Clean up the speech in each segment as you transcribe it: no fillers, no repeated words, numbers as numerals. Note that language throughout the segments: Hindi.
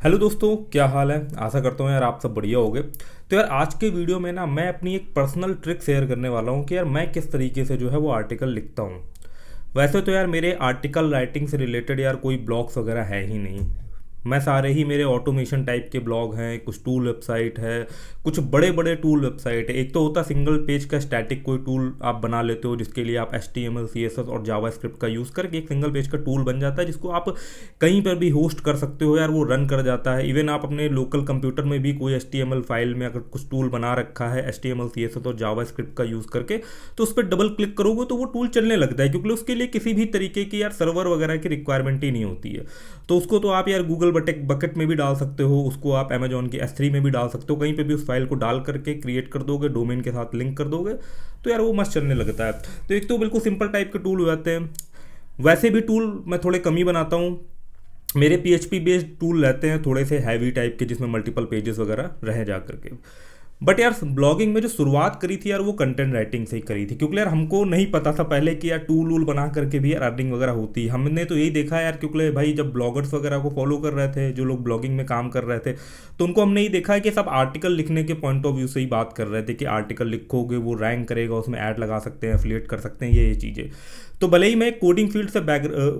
हेलो दोस्तों, क्या हाल है। आशा करता हूँ यार आप सब बढ़िया होगे। तो यार आज के वीडियो में ना मैं अपनी एक पर्सनल ट्रिक शेयर करने वाला हूँ कि यार मैं किस तरीके से जो है वो आर्टिकल लिखता हूँ। वैसे तो यार मेरे आर्टिकल राइटिंग से रिलेटेड यार कोई ब्लॉग्स वगैरह है ही नहीं। मैं सारे ही मेरे ऑटोमेशन टाइप के ब्लॉग हैं, कुछ टूल वेबसाइट है, कुछ बड़े बड़े टूल वेबसाइट है। एक तो होता सिंगल पेज का स्टैटिक कोई टूल आप बना लेते हो जिसके लिए आप HTML CSS और जावास्क्रिप्ट का यूज़ करके एक सिंगल पेज का टूल बन जाता है जिसको आप कहीं पर भी होस्ट कर सकते हो यार, वो रन कर जाता है। इवन आप अपने लोकल कंप्यूटर में भी कोई HTML फाइल में अगर कुछ टूल बना रखा है HTML CSS और जावास्क्रिप्ट का यूज़ करके, तो उस पर डबल क्लिक करोगे तो वो टूल चलने लगता है, क्योंकि उसके लिए किसी भी तरीके की यार सर्वर वगैरह की रिक्वायरमेंट ही नहीं होती है। तो उसको तो आप यार गूगल बकेट में भी डाल सकते हो, उसको आप अमेजोन की S3 में भी डाल सकते हो, कहीं पे भी उस फाइल को डाल करके क्रिएट कर दोगे, डोमेन के साथ लिंक कर दोगे, तो यार वो मस्त चलने लगता है। तो एक तो बिल्कुल सिंपल टाइप के टूल हो जाते हैं। वैसे भी टूल मैं थोड़े कम ही बनाता हूँ। मेरे PHP बेस्ड टूल रहते हैं थोड़े से हैवी टाइप के, जिसमें मल्टीपल पेजेस वगैरह रह जा करके। बट यार ब्लॉगिंग में जो शुरुआत करी थी यार वो कंटेंट राइटिंग से ही करी थी, क्योंकि यार हमको नहीं पता था पहले कि यार टूल वूल बना करके भी यार अर्निंग वगैरह होती है। हमने तो यही देखा यार, क्योंकि भाई जब ब्लॉगर्स वगैरह को फॉलो कर रहे थे, जो लोग ब्लॉगिंग में काम कर रहे थे, तो उनको हमने यही देखा है कि सब आर्टिकल लिखने के पॉइंट ऑफ व्यू से ही बात कर रहे थे कि आर्टिकल लिखोगे वो रैंक करेगा, उसमें ऐड लगा सकते हैं, एफिलिएट कर सकते हैं, ये चीज़ें। तो भले ही मैं कोडिंग फील्ड से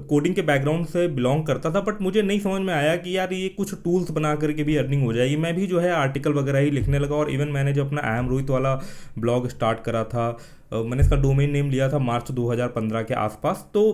कोडिंग के बैकग्राउंड से बिलोंग करता था, बट मुझे नहीं समझ में आया कि यार ये कुछ टूल्स बना करके भी अर्निंग हो जाएगी। मैं भी जो है आर्टिकल वगैरह ही लिखने लगा। और इवन मैंने जो अपना आई एम रोहित वाला ब्लॉग स्टार्ट करा था, मैंने इसका डोमेन नेम लिया था मार्च 2015 के आसपास। तो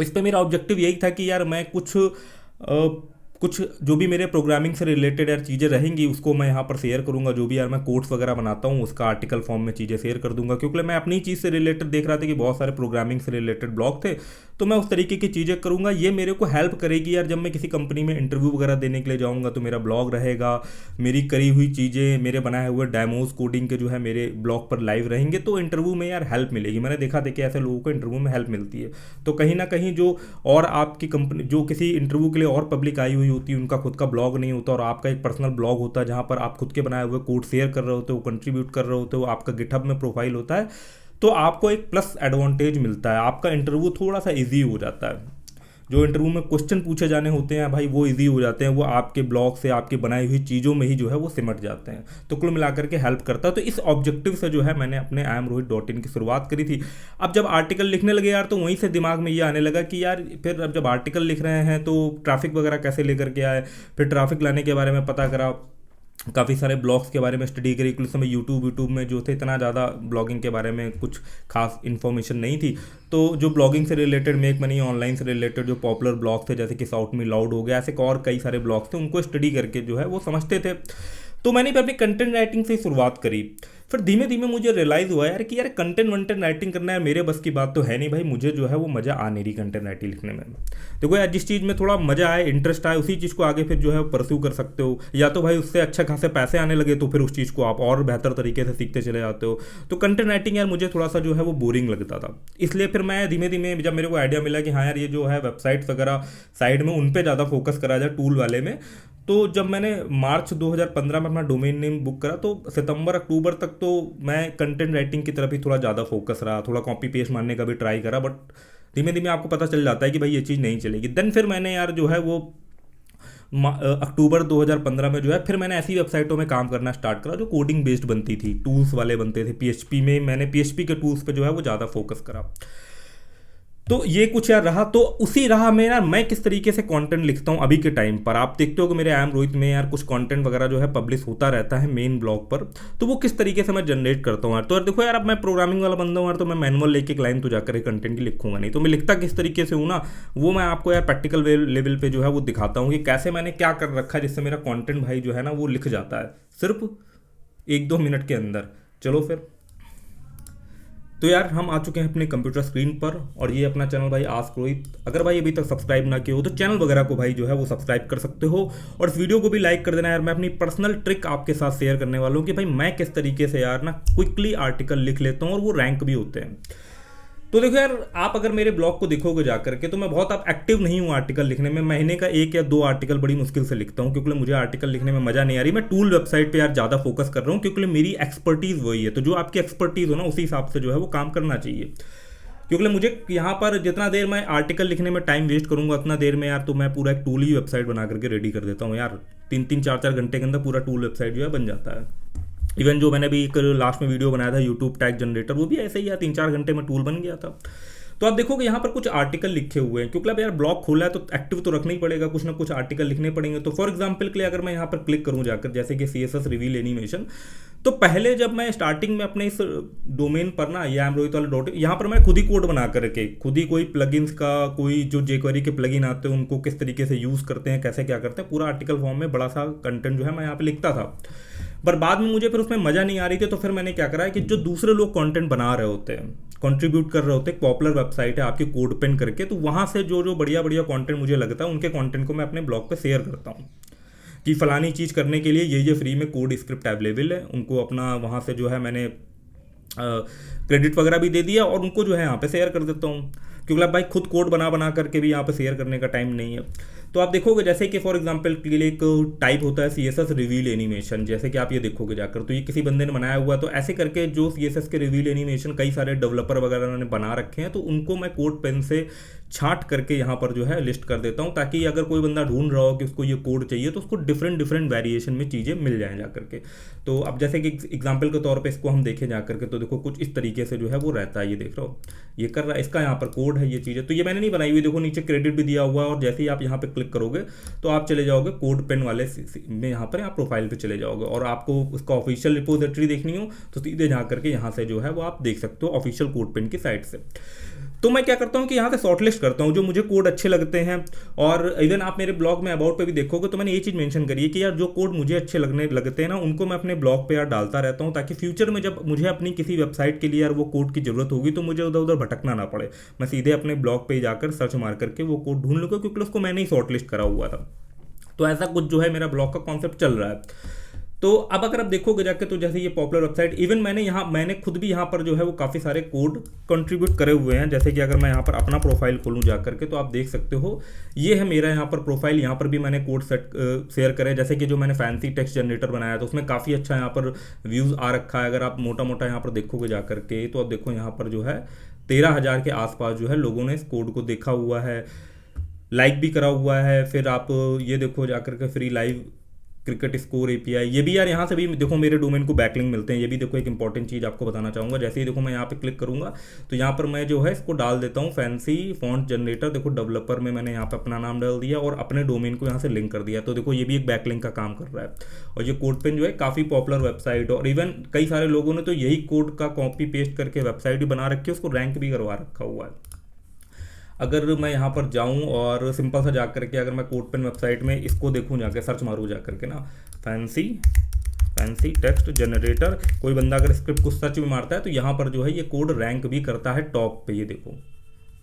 इस पे मेरा ऑब्जेक्टिव यही था कि यार मैं कुछ जो भी मेरे प्रोग्रामिंग से रिलेटेड यार चीज़ें रहेंगी उसको मैं यहाँ पर शेयर करूँगा। जो भी यार मैं कोड्स वगैरह बनाता हूँ उसका आर्टिकल फॉर्म में चीज़ें शेयर कर दूंगा, क्योंकि मैं अपनी चीज़ से रिलेटेड देख रहा था कि बहुत सारे प्रोग्रामिंग से रिलेटेड ब्लॉग थे, तो मैं उस तरीके की चीज़ें करूँगा। ये मेरे को हेल्प करेगी यार, जब मैं किसी कंपनी में इंटरव्यू वगैरह देने के लिए जाऊँगा तो मेरा ब्लॉग रहेगा, मेरी करी हुई चीज़ें, मेरे बनाए हुए डेमोज कोडिंग के जो है मेरे ब्लॉग पर लाइव रहेंगे, तो इंटरव्यू में यार हेल्प मिलेगी। मैंने देखा था कि ऐसे लोगों को इंटरव्यू में हेल्प मिलती है। तो कहीं ना कहीं जो और आपकी कंपनी जो किसी इंटरव्यू के लिए और पब्लिक आई हुई होती है, उनका खुद का ब्लॉग नहीं होता और आपका एक पर्सनल ब्लॉग होता है जहाँ पर आप खुद के बनाए हुए कोड शेयर कर रहे होते हो, कंट्रीब्यूट कर रहे होते हो, आपका गिटहब में प्रोफाइल होता है, तो आपको एक प्लस एडवांटेज मिलता है। आपका इंटरव्यू थोड़ा सा इजी हो जाता है। जो इंटरव्यू में क्वेश्चन पूछे जाने होते हैं भाई वो इजी हो जाते हैं, वो आपके ब्लॉग से आपकी बनाई हुई चीज़ों में ही जो है वो सिमट जाते हैं। तो कुल मिलाकर के हेल्प करता है। तो इस ऑब्जेक्टिव से जो है मैंने अपने IamRohit.in की शुरुआत करी थी। अब जब आर्टिकल लिखने लगे यार, तो वहीं से दिमाग में ये आने लगा कि यार फिर अब जब आर्टिकल लिख रहे हैं तो ट्रैफिक वगैरह कैसे लेकर के आए। फिर ट्रैफिक लाने के बारे में पता करा, काफ़ी सारे ब्लॉग्स के बारे में स्टडी करी। कुछ समय यूट्यूब में जो थे इतना ज़्यादा ब्लॉगिंग के बारे में कुछ खास इन्फॉर्मेशन नहीं थी। तो जो ब्लॉगिंग से रिलेटेड, मेक मनी ऑनलाइन से रिलेटेड जो पॉपुलर ब्लॉग थे, जैसे कि साउथ में लाउड हो गया, ऐसे और कई सारे ब्लॉग्स थे, उनको स्टडी करके जो है वो समझते थे। तो मैंने भी अपनी कंटेंट राइटिंग से शुरुआत करी। फिर धीमे धीमे मुझे रियलाइज़ हुआ यार कि यार कंटेंट वंटेंट राइटिंग करना है मेरे बस की बात तो है नहीं भाई। मुझे जो है वो मज़ा आ नहीं रही कंटेंट राइटिंग लिखने में। देखो यार, जिस चीज़ में थोड़ा मज़ा आए, इंटरेस्ट आए, उसी चीज़ को आगे फिर जो है परस्यू कर सकते हो। या तो भाई उससे अच्छा खासे पैसे आने लगे तो फिर उस चीज़ को आप और बेहतर तरीके से सीखते चले जाते हो। तो कंटेंट राइटिंग यार मुझे थोड़ा सा जो है वो बोरिंग लगता था। इसलिए फिर मैं धीमे धीमे, जब मेरे को आइडिया मिला कि हाँ यार ये जो है वेबसाइट्स वगैरह साइड में उन पर ज़्यादा फोकस करा जाए टूल वाले में, तो जब मैंने मार्च 2015 में अपना डोमेन नेम बुक करा, तो सितंबर अक्टूबर तक तो मैं कंटेंट राइटिंग की तरफ ही थोड़ा ज़्यादा फोकस रहा। थोड़ा कॉपी पेस्ट मारने का भी ट्राई करा, बट धीमे धीमे आपको पता चल जाता है कि भाई ये चीज़ नहीं चलेगी। देन फिर मैंने यार जो है वो अक्टूबर 2015 में जो है फिर मैंने ऐसी वेबसाइटों में काम करना स्टार्ट करा जो कोडिंग बेस्ड बनती थी, टूल्स वाले बनते थे। PHP में मैंने PHP के टूल्स पे जो है वो ज़्यादा फोकस करा। तो ये कुछ यार रहा। तो उसी राह में यार मैं किस तरीके से कंटेंट लिखता हूँ अभी के टाइम पर, आप देखते हो कि मेरे IamRohit में यार कुछ कंटेंट वगैरह जो है पब्लिश होता रहता है मेन ब्लॉग पर। तो वो किस तरीके से मैं जनरेट करता हूँ यार। तो यार देखो यार, अब मैं प्रोग्रामिंग वाला बंदा हूँ यार, तो मैं मैनुअल लेके एक लाइन तो जाकर कंटेंट की लिखूंगा नहीं। तो मैं लिखता किस तरीके से हूँ ना, वो मैं आपको यार प्रैक्टिकल लेवल पे जो है वो दिखाता हूँ कि कैसे मैंने क्या कर रखा है जिससे मेरा कॉन्टेंट भाई जो है ना वो लिख जाता है सिर्फ 1-2 मिनट के अंदर। चलो फिर, तो यार हम आ चुके हैं अपने कंप्यूटर स्क्रीन पर, और ये अपना चैनल भाई आस्क रोहित। अगर भाई अभी तक सब्सक्राइब ना किया हो तो चैनल वगैरह को भाई जो है वो सब्सक्राइब कर सकते हो, और इस वीडियो को भी लाइक कर देना यार। मैं अपनी पर्सनल ट्रिक आपके साथ शेयर करने वाला हूँ कि भाई मैं किस तरीके से यार ना क्विकली आर्टिकल लिख लेता हूँ और वो रैंक भी होते हैं। तो देखो यार, आप अगर मेरे ब्लॉग को देखोगे जाकर के, तो मैं बहुत अब एक्टिव नहीं हूँ आर्टिकल लिखने में। महीने का 1 या 2 आर्टिकल बड़ी मुश्किल से लिखता हूँ, क्योंकि मुझे आर्टिकल लिखने में मज़ा नहीं आ रही। मैं टूल वेबसाइट पे यार ज़्यादा फोकस कर रहा हूँ, क्योंकि मेरी एक्सपर्टीज़ वही है। तो जो आपकी एक्सपर्टीज़ हो ना, उसी हिसाब से जो है वो काम करना चाहिए। क्योंकि मुझे यहाँ पर जितना देर मैं आर्टिकल लिखने में टाइम वेस्ट करूँगा उतना देर में यार तो मैं पूरा एक टूल ही वेबसाइट बना करके रेडी कर देता हूँ यार। 3-3 4-4 घंटे के अंदर पूरा टूल वेबसाइट जो है बन जाता है। इवन जो मैंने अभी एक लास्ट में वीडियो बनाया था यूट्यूब टैग जनरेटर, वो भी ऐसे ही यार 3-4 घंटे में टूल बन गया था। तो आप देखोगे यहाँ पर कुछ आर्टिकल लिखे हुए हैं, क्योंकि अब यार ब्लॉग खोला है तो एक्टिव तो रखना ही पड़ेगा, कुछ ना कुछ आर्टिकल लिखने पड़ेंगे। तो फॉर एग्जांपल के लिए अगर मैं यहाँ पर क्लिक करूँ जाकर, जैसे कि CSS रिवील एनिमेशन, तो पहले जब मैं स्टार्टिंग में अपने इस डोमेन पर ना या amrohitwala.in, यहाँ पर मैं खुद ही कोड बना करके खुद ही कोई प्लगइन्स का, कोई जो jQuery के प्लगइन आते हैं उनको किस तरीके से यूज़ करते हैं, कैसे क्या करते हैं, पूरा आर्टिकल फॉर्म में बड़ा सा कंटेंट जो है मैं यहाँ पे लिखता था। पर बाद में मुझे फिर उसमें मज़ा नहीं आ रही थी, तो फिर मैंने क्या करा है कि जो दूसरे लोग कंटेंट बना रहे होते हैं, कंट्रीब्यूट कर रहे होते हैं, पॉपुलर वेबसाइट है आपकी कोडपेन करके, तो वहाँ से जो जो बढ़िया बढ़िया कंटेंट मुझे लगता है उनके कंटेंट को मैं अपने ब्लॉग पे शेयर करता हूँ कि फलानी चीज़ करने के लिए ये फ्री में कोड स्क्रिप्ट अवेलेबल है। उनको अपना वहाँ से जो है मैंने क्रेडिट वगैरह भी दे दिया और उनको जो है यहाँ पे शेयर कर देता हूँ, क्योंकि अब भाई खुद कोड बना बना करके भी यहाँ पे शेयर करने का टाइम नहीं है। तो आप देखोगे जैसे कि फॉर एग्जांपल के लिए एक टाइप होता है CSS रिवील एनिमेशन, जैसे कि आप ये देखोगे जाकर, तो ये किसी बंदे ने बनाया हुआ, तो ऐसे करके जो CSS के रिवील एनिमेशन कई सारे डेवलपर वगैरह ने बना रखे हैं, तो उनको मैं कोड पेन से छांट करके यहाँ पर जो है लिस्ट कर देता हूँ, ताकि अगर कोई बंदा ढूंढ रहा हो कि उसको ये कोड चाहिए तो उसको डिफरेंट डिफरेंट वेरिएशन में चीज़ें मिल जाएं जा करके। तो अब जैसे कि एग्जांपल के तौर पे इसको हम देखें जा करके, तो देखो कुछ इस तरीके से जो है वो रहता है, ये देख रहे हो ये कर रहा है, इसका यहाँ पर कोड है ये चीज़ें, तो ये मैंने नहीं बनाई हुई, देखो नीचे क्रेडिट भी दिया हुआ है। और जैसे ही आप यहाँ पे क्लिक करोगे तो आप चले जाओगे कोड पेन वाले में, यहाँ पर आप प्रोफाइल पे चले जाओगे और आपको उसका ऑफिशियल रिपोजिटरी देखनी हो तो सीधे जा करके यहाँ से जो है वो आप देख सकते हो ऑफिशियल कोड पेन की साइट से। तो मैं क्या करता हूँ कि यहाँ से शॉर्टलिस्ट करता हूँ जो मुझे कोड अच्छे लगते हैं। और इवन आप मेरे ब्लॉग में अबाउट पे भी देखोगे तो मैंने ये चीज़ मेंशन करी है कि यार जो कोड मुझे अच्छे लगते हैं ना, उनको मैं अपने ब्लॉग पे यार डालता रहता हूँ, ताकि फ्यूचर में जब मुझे अपनी किसी वेबसाइट के लिए यार वो कोड की ज़रूरत होगी तो मुझे उधर उधर भटकना ना पड़े, मैं सीधे अपने ब्लॉग पे जाकर सर्च मार करके वो कोड ढूंढ लूँगा, क्योंकि उसको मैंने ही शॉर्टलिस्ट करा हुआ था। तो ऐसा कुछ जो है मेरा ब्लॉग का कॉन्सेप्ट चल रहा है। तो अब अगर आप देखोगे जाके, तो जैसे ये पॉपुलर वेबसाइट, इवन मैंने खुद भी यहाँ पर जो है वो काफ़ी सारे कोड कंट्रीब्यूट करे हुए हैं। जैसे कि अगर मैं यहाँ पर अपना प्रोफाइल खोलूँ जा करके, तो आप देख सकते हो ये है मेरा यहाँ पर प्रोफाइल, यहाँ पर भी मैंने कोड शेयर करे। जैसे कि जो मैंने फैंसी टेक्स्ट जनरेटर बनाया तो उसमें काफ़ी अच्छा यहाँ पर व्यूज़ आ रखा है। अगर आप मोटा मोटा यहाँ पर देखोगे जा करके, तो आप देखो यहाँ पर जो है 13,000 के आसपास जो है लोगों ने इस कोड को देखा हुआ है, लाइक भी करा हुआ है। फिर आप ये देखो जा करके free live cricket score API, ये भी यार यहाँ से भी देखो मेरे डोमेन को बैकलिंक मिलते हैं। ये भी देखो एक इंपॉर्टेंट चीज़ आपको बताना चाहूँगा। जैसे ही देखो मैं यहाँ पे क्लिक करूँगा तो यहाँ पर मैं जो है इसको डाल देता हूँ फैंसी फॉन्ट जनरेटर। देखो डेवलपर में मैंने यहाँ पे अपना नाम डाल दिया और अपने डोमेन को यहाँ से लिंक कर दिया। तो देखो ये भी एक बैकलिंक का काम कर रहा है। और ये कोड पेन जो है काफ़ी पॉपुलर वेबसाइट, और इवन कई सारे लोगों ने तो यही कोड का कॉपी पेस्ट करके वेबसाइट भी बना रखी है, उसको रैंक भी करवा रखा हुआ है। अगर मैं यहाँ पर जाऊँ और सिंपल सा जा करके अगर मैं कोड पेन वेबसाइट में इसको देखूँ, जाकर सर्च मारूँ जा करके ना फैंसी टेक्स्ट जनरेटर, कोई बंदा अगर स्क्रिप्ट को सर्च में मारता है तो यहाँ पर जो है ये कोड रैंक भी करता है टॉप पे। ये देखो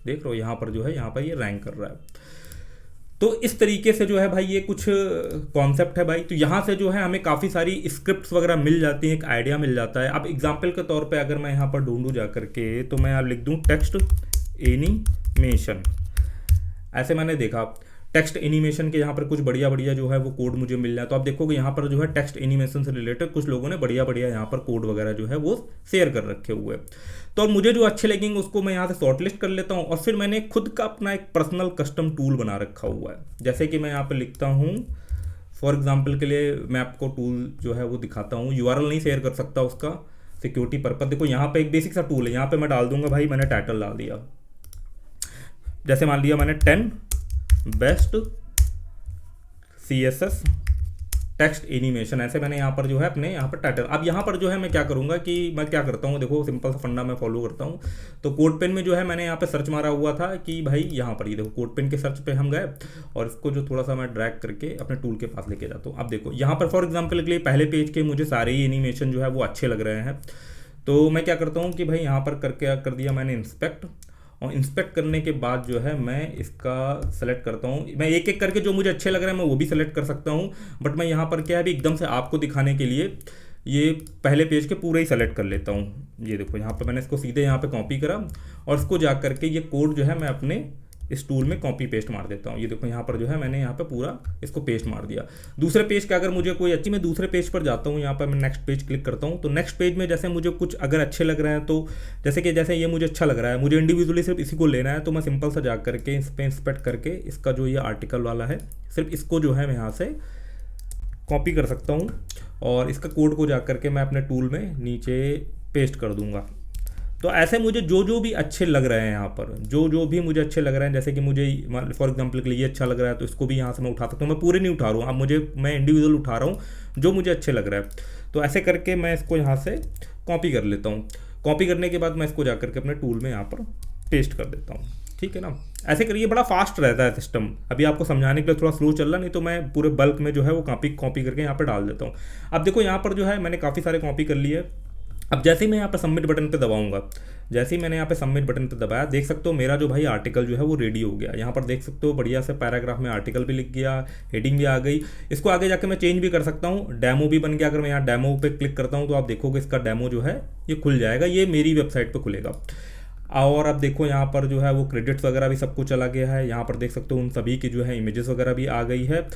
देख रहे हो यहाँ पर जो है यहाँ पर ये रैंक कर रहा है। तो इस तरीके से जो है भाई ये कुछ कॉन्सेप्ट है भाई। तो यहाँ से जो है हमें काफ़ी सारी स्क्रिप्ट्स वगैरह मिल जाती हैं, एक आइडिया मिल जाता है। अब एग्जाम्पल के तौर पे अगर मैं यहाँ पर ढूंढूँ जा करके, तो मैं यहाँ लिख दूँ टेक्स्ट एनिमेशन। ऐसे मैंने देखा टेक्स्ट एनिमेशन के यहाँ पर कुछ बढ़िया बढ़िया जो है वो कोड मुझे मिल जाए। तो आप देखोगे यहाँ पर जो है टेक्स्ट एनिमेशन से रिलेटेड कुछ लोगों ने बढ़िया बढ़िया यहाँ पर कोड वगैरह जो है वो शेयर कर रखे हुए। तो अब मुझे जो अच्छे लगेंगे उसको मैं यहाँ से शॉर्टलिस्ट कर लेता हूँ, और फिर मैंने खुद का अपना एक पर्सनल कस्टम टूल बना रखा हुआ है। जैसे कि मैं यहाँ पर लिखता हूँ, फॉर एग्जाम्पल के लिए मैं आपको टूल जो है वो दिखाता हूँ। URL नहीं शेयर कर सकता उसका सिक्योरिटी पर्पज। देखो यहाँ पे एक बेसिक सा टूल है, यहाँ पे मैं डाल दूंगा भाई, मैंने टाइटल डाल दिया, जैसे मान लिया मैंने 10 बेस्ट CSS टेक्स्ट एनिमेशन, ऐसे मैंने यहाँ पर जो है अपने यहाँ पर टाइटल। अब यहाँ पर जो है मैं क्या करूँगा कि मैं क्या करता हूँ, देखो सिंपल सा फंडा मैं फॉलो करता हूँ। तो कोड पेन में जो है मैंने यहाँ पे सर्च मारा हुआ था कि भाई यहाँ पर ये देखो कोड पेन के सर्च पे हम गए, और इसको जो थोड़ा सा मैं ड्रैग करके अपने टूल के पास लेके जाता हूँ। अब देखो यहाँ पर फॉर एग्जाम्पल के लिए पहले पेज के मुझे सारे ही एनिमेशन जो है वो अच्छे लग रहे हैं। तो मैं क्या करता हूँ कि भाई यहाँ पर करके कर दिया मैंने इंस्पेक्ट, और इंस्पेक्ट करने के बाद जो है मैं इसका सेलेक्ट करता हूँ। मैं एक एक करके जो मुझे अच्छे लग रहे हैं मैं वो भी सेलेक्ट कर सकता हूँ, बट मैं यहाँ पर क्या है अभी एकदम से आपको दिखाने के लिए ये पहले पेज के पूरे ही सेलेक्ट कर लेता हूँ। ये देखो यहाँ पर मैंने इसको सीधे यहाँ पे कॉपी करा, और इसको जा करके ये कोड जो है मैं अपने इस टूल में कॉपी पेस्ट मार देता हूँ। ये देखो यहाँ पर जो है मैंने यहाँ पे पूरा इसको पेस्ट मार दिया। दूसरे पेज का अगर मुझे कोई अच्छी, मैं दूसरे पेज पर जाता हूँ, यहाँ पर मैं नेक्स्ट पेज क्लिक करता हूँ। तो नेक्स्ट पेज में जैसे मुझे कुछ अगर अच्छे लग रहे हैं, तो जैसे ये मुझे अच्छा लग रहा है, मुझे इंडिविजुअली सिर्फ इसी को लेना है, तो मैं सिंपल सा जा करके इस पर इंस्पेक्ट करके इसका जो ये आर्टिकल वाला है, सिर्फ इसको जो है मैं यहाँ से कॉपी कर सकता हूँ और इसका कोड को जा करके मैं अपने टूल में नीचे पेस्ट कर दूंगा। तो ऐसे मुझे जो भी अच्छे लग रहे हैं यहाँ पर, जो भी मुझे अच्छे लग रहे हैं, जैसे कि मुझे फॉर एग्जांपल के लिए ये अच्छा लग रहा है, तो इसको भी यहाँ से मैं उठा सकता हूँ। मैं पूरे नहीं उठा रहा हूँ, अब मैं इंडिविजुअल उठा रहा हूँ जो मुझे अच्छे लग रहा है। तो ऐसे करके मैं इसको यहाँ से कॉपी कर लेता हूँ। कॉपी करने के बाद मैं इसको जा करके अपने टूल में यहाँ पर पेस्ट कर देता हूँ। ठीक है ना, ऐसे करिए, बड़ा फास्ट रहता है सिस्टम। अभी आपको समझाने के लिए थोड़ा स्लो चल रहा, नहीं तो मैं पूरे बल्क में जो है वो कॉपी करके यहाँ पर डाल देता हूँ। अब देखो यहाँ पर जो है मैंने काफ़ी सारे कॉपी कर लिए। अब जैसे ही मैं यहाँ पर सबमिट बटन पे दबाऊंगा, जैसे ही मैंने यहाँ पे सबमिट बटन पे दबाया, देख सकते हो मेरा जो भाई आर्टिकल जो है वो रेडी हो गया। यहाँ पर देख सकते हो बढ़िया से पैराग्राफ में आर्टिकल भी लिख गया, हेडिंग भी आ गई। इसको आगे जाके मैं चेंज भी कर सकता हूँ, डेमो भी बन गया। अगर मैं यहाँ डेमो पे क्लिक करता हूँ तो आप देखोगे इसका डेमो जो है ये खुल जाएगा, ये मेरी वेबसाइट पर खुलेगा। और अब देखो यहाँ पर जो है वो क्रेडिट्स वगैरह भी सब कुछ चला गया है। यहाँ पर देख सकते हो उन सभी की जो है इमेजेस वगैरह भी आ गई है।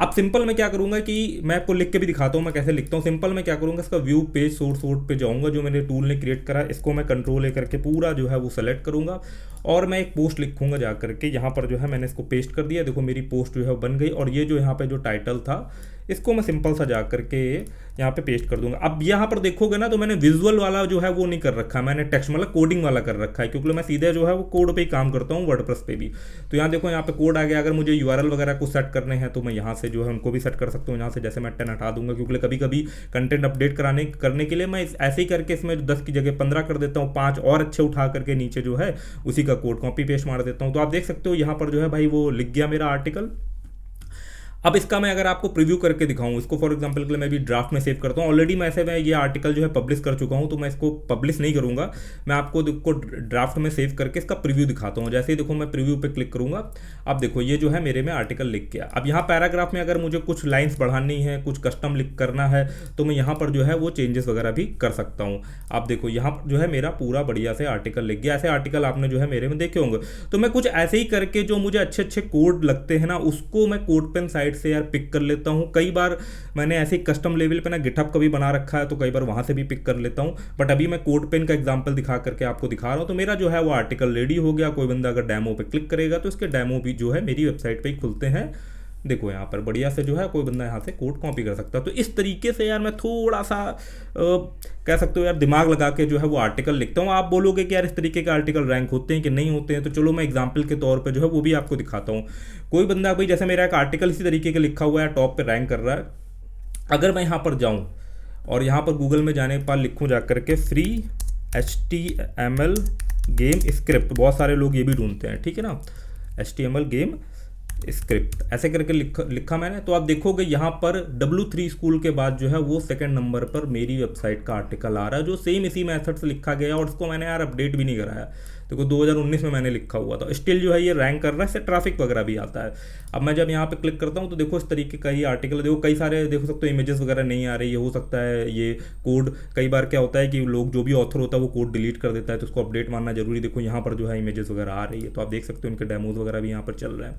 अब सिंपल मैं क्या करूंगा कि मैं आपको लिख के भी दिखाता हूँ मैं कैसे लिखता हूँ। सिंपल मैं क्या करूंगा, इसका व्यू पेज सोर्स वोट पे जाऊंगा जो मेरे टूल ने क्रिएट करा, इसको मैं कंट्रोल लेकर के पूरा जो है वो सेलेक्ट करूंगा और मैं एक पोस्ट लिखूंगा जा करके। यहाँ पर जो है मैंने इसको पेस्ट कर दिया, देखो मेरी पोस्ट जो है बन गई। और ये जो यहाँ पे जो टाइटल था इसको मैं सिंपल सा जा करके यहाँ पे पेस्ट कर दूंगा। अब यहाँ पर देखोगे ना तो मैंने विजुअल वाला जो है वो नहीं कर रखा है, मैंने टेक्स्ट मतलब कोडिंग वाला कर रखा है, क्योंकि मैं सीधे जो है वो कोड पे ही काम करता हूँ, वर्डप्रेस पे भी। तो यहाँ देखो यहाँ पे कोड आ गया। अगर मुझे यूआरएल वगैरह को सेट करने हैं तो मैं यहाँ से जो है उनको भी सेट कर सकता हूँ। यहाँ से जैसे मैं 10 हटा दूंगा, क्योंकि कभी कभी कंटेंट अपडेट करने के लिए मैं ऐसे ही करके इसमें 10 की जगह 15 कर देता हूँ, 5 और अच्छे उठा करके नीचे जो है उसी का कोड कॉपी पेस्ट मार देता हूँ। तो आप देख सकते हो यहाँ पर जो है भाई वो लिख गया मेरा आर्टिकल। अब इसका मैं अगर आपको प्रीव्यू करके दिखाऊं, इसको फॉर एग्जांपल के लिए मैं भी ड्राफ्ट में सेव करता हूं। ऑलरेडी मैं ये आर्टिकल जो है पब्लिश कर चुका हूं, तो मैं इसको पब्लिश नहीं करूंगा, मैं आपको ड्राफ्ट में सेव करके इसका प्रीव्यू दिखाता हूं। जैसे ही देखो मैं प्रीव्यू पे क्लिक करूंगा, अब देखो ये जो है मेरे में आर्टिकल लिख गया। अब यहाँ पैराग्राफ में अगर मुझे कुछ लाइन्स बढ़ानी है, कुछ कस्टम लिख करना है, तो मैं यहाँ पर जो है वो चेंजेस वगैरह भी कर सकता हूँ। आप देखो यहाँ पर जो है मेरा पूरा बढ़िया से आर्टिकल लिख गया। ऐसे आर्टिकल आपने जो है मेरे में देखे होंगे। तो मैं कुछ ऐसे ही करके जो मुझे अच्छे अच्छे कोड लगते हैं ना, उसको मैं कोड पेन साइट से यार पिक कर लेता हूँ। कई बार मैंने ऐसे ही कस्टम लेवल पे ना गिटहब का भी बना रखा है, तो कई बार वहां से भी पिक कर लेता हूँ। बट अभी मैं कोड पेन का एग्जांपल दिखा करके आपको दिखा रहा हूँ। तो मेरा जो है वो आर्टिकल रेडी हो गया। कोई बंदा अगर डेमो पे क्लिक करेगा तो इसके डेमो भी जो है मेरी वेबसाइट पे ही खुलते हैं। देखो यहाँ पर बढ़िया से जो है कोई बंदा यहाँ से कोड कॉपी कर सकता है। तो इस तरीके से यार मैं थोड़ा सा कह सकते हो यार दिमाग लगा के जो है वो आर्टिकल लिखता हूँ। आप बोलोगे कि यार इस तरीके के आर्टिकल रैंक होते हैं कि नहीं होते हैं, तो चलो मैं एग्जांपल के तौर पे जो है वो भी आपको दिखाता हूँ। कोई बंदा भाई जैसे मेरा एक आर्टिकल इसी तरीके का लिखा हुआ है, टॉप पे रैंक कर रहा है। अगर मैं यहाँ पर जाऊँ और यहाँ पर गूगल में जाने के बाद लिखूँ जा करके फ्री HTML गेम स्क्रिप्ट, बहुत सारे लोग ये भी ढूंढते हैं, ठीक है ना, HTML गेम स्क्रिप्ट ऐसे करके लिखा मैंने। तो आप देखोगे यहाँ पर W3 स्कूल के बाद जो है वो सेकंड नंबर पर मेरी वेबसाइट का आर्टिकल आ रहा है, जो सेम इसी मेथड से लिखा गया और इसको मैंने यार अपडेट भी नहीं कराया। देखो 2019 में मैंने लिखा हुआ था, स्टिल जो है ये रैंक कर रहा है, इससे ट्रैफिक वगैरह भी आता है। अब मैं जब यहाँ पे क्लिक करता हूँ तो देखो इस तरीके का ये आर्टिकल, देखो कई सारे देखो सकते हो इमेजेस वगैरह नहीं आ रही है। हो सकता है ये कोड, कई बार क्या होता है कि लोग जो भी ऑथर होता है वो कोड डिलीट कर देता है, तो उसको अपडेट मानना जरूरी। देखो यहाँ पर जो है इमेजेस वगैरह आ रही है, तो आप देख सकते हो इनके डेमोज वगैरह भी यहाँ पर चल रहे हैं।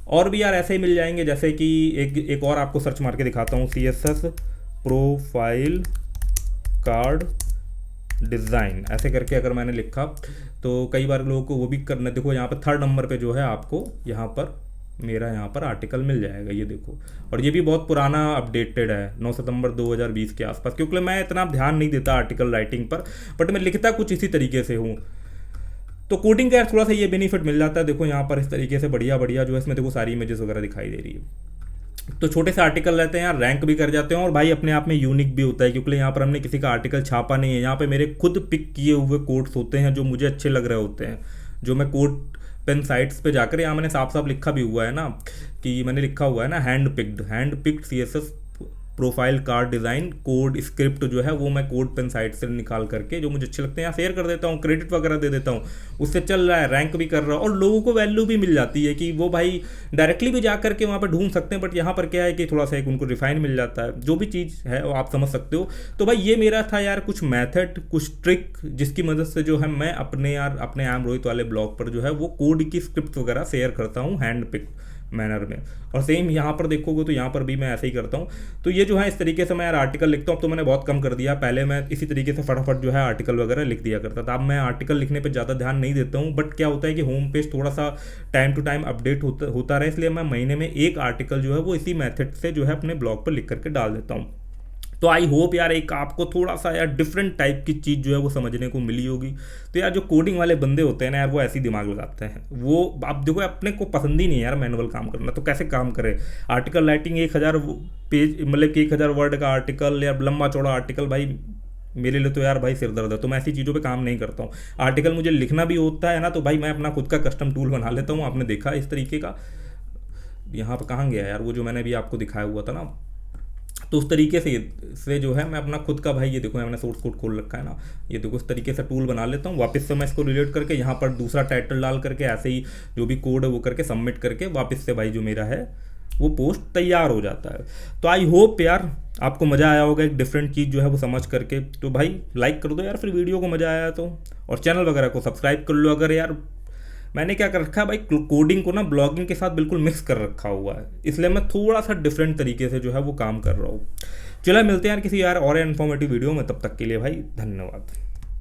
और भी यार ऐसे ही मिल जाएंगे, जैसे कि एक और आपको सर्च मार के दिखाता हूँ, CSS प्रोफाइल कार्ड डिज़ाइन ऐसे करके अगर मैंने लिखा तो कई बार लोगों को वो भी करना। देखो यहाँ पर 3rd नंबर पे जो है आपको यहाँ पर मेरा यहाँ पर आर्टिकल मिल जाएगा, ये देखो। और ये भी बहुत पुराना अपडेटेड है, 9 सितंबर 2020 के आसपास, क्योंकि मैं इतना ध्यान नहीं देता आर्टिकल राइटिंग पर, बट मैं लिखता कुछ इसी तरीके से हूँ। तो कोडिंग का यार थोड़ा सा ये बेनिफिट मिल जाता है। देखो यहाँ पर इस तरीके से बढ़िया बढ़िया जो है इसमें देखो सारी इमेजेस वगैरह दिखाई दे रही है। तो छोटे से आर्टिकल रहते हैं यार, रैंक भी कर जाते हैं और भाई अपने आप में यूनिक भी होता है, क्योंकि यहाँ पर हमने किसी का आर्टिकल छापा नहीं है। यहाँ पे मेरे खुद पिक किए हुए कोड्स होते हैं जो मुझे अच्छे लग रहे होते हैं, जो मैं कोड पेन साइट्स पे जाकर, यहाँ मैंने साफ साफ लिखा भी हुआ है ना, कि मैंने लिखा हुआ है ना hand picked CSS profile card design, code script जो है वो मैं कोड पेन साइट से निकाल करके जो मुझे अच्छे लगते हैं यहाँ शेयर कर देता हूँ, क्रेडिट वगैरह दे देता हूँ, उससे चल रहा है, रैंक भी कर रहा है और लोगों को वैल्यू भी मिल जाती है कि वो भाई डायरेक्टली भी जा करके वहाँ पर ढूंढ सकते हैं, बट यहाँ पर क्या है कि थोड़ा सा एक उनको रिफाइन मिल जाता है, जो भी चीज़ है वो आप समझ सकते हो। तो भाई ये मेरा था यार कुछ मैथड, कुछ ट्रिक जिसकी मदद से जो है मैं अपने अपने आई एम रोहित वाले ब्लॉग पर जो है वो कोड की स्क्रिप्ट वगैरह शेयर करता हूँ हैंड पिक मैनर में। और सेम यहाँ पर देखोगे तो यहाँ पर भी मैं ऐसे ही करता हूँ। तो ये जो है इस तरीके से मैं यार आर्टिकल लिखता हूँ। अब तो मैंने बहुत कम कर दिया, पहले मैं इसी तरीके से फटाफट जो है आर्टिकल वगैरह लिख दिया करता था। अब मैं आर्टिकल लिखने पे ज़्यादा ध्यान नहीं देता हूँ, बट क्या होता है कि होम पेज थोड़ा सा टाइम टू टाइम अपडेट होता रहे, इसलिए मैं महीने में एक आर्टिकल जो है वो इसी मेथड से जो है अपने ब्लॉग पर लिख करके डाल देता हूँ। तो आई होप यार एक आपको थोड़ा सा यार डिफरेंट टाइप की चीज़ जो है वो समझने को मिली होगी। तो यार जो कोडिंग वाले बंदे होते हैं ना यार, वो ऐसे ही दिमाग लगाते हैं। वो आप देखो अपने को पसंद ही नहीं है यार मैनुअल काम करना, तो कैसे काम करे। आर्टिकल राइटिंग 1000 पेज मतलब कि 1000 वर्ड का आर्टिकल या लंबा चौड़ा आर्टिकल, भाई मेरे लिए तो यार भाई सिर दर्द है। तो मैं ऐसी चीज़ों पे काम नहीं करता हूँ। आर्टिकल मुझे लिखना भी होता है ना, तो भाई मैं अपना खुद का कस्टम टूल बना लेता हूँ। आपने देखा इस तरीके का, यहाँ पर कहाँ गया यार वो जो मैंने भी आपको दिखाया हुआ था ना, तो उस तरीके से जो है मैं अपना खुद का, भाई ये देखो मैंने सोर्स कोड खोल रखा है ना, ये देखो इस तरीके से टूल बना लेता हूँ। वापस से मैं इसको रिलेट करके यहाँ पर दूसरा टाइटल डाल करके ऐसे ही जो भी कोड है वो करके सबमिट करके वापस से भाई जो मेरा है वो पोस्ट तैयार हो जाता है। तो आई होप यार आपको मज़ा आया होगा एक डिफरेंट चीज़ जो है वो समझ करके। तो भाई लाइक कर दो यार फिर वीडियो को, मज़ा आया तो, और चैनल वगैरह को सब्सक्राइब कर लो। अगर यार मैंने क्या कर रखा है भाई, कोडिंग को ना ब्लॉगिंग के साथ बिल्कुल मिक्स कर रखा हुआ है, इसलिए मैं थोड़ा सा डिफरेंट तरीके से जो है वो काम कर रहा हूँ। चलो मिलते हैं यार किसी यार और इन्फॉर्मेटिव वीडियो में, तब तक के लिए भाई धन्यवाद।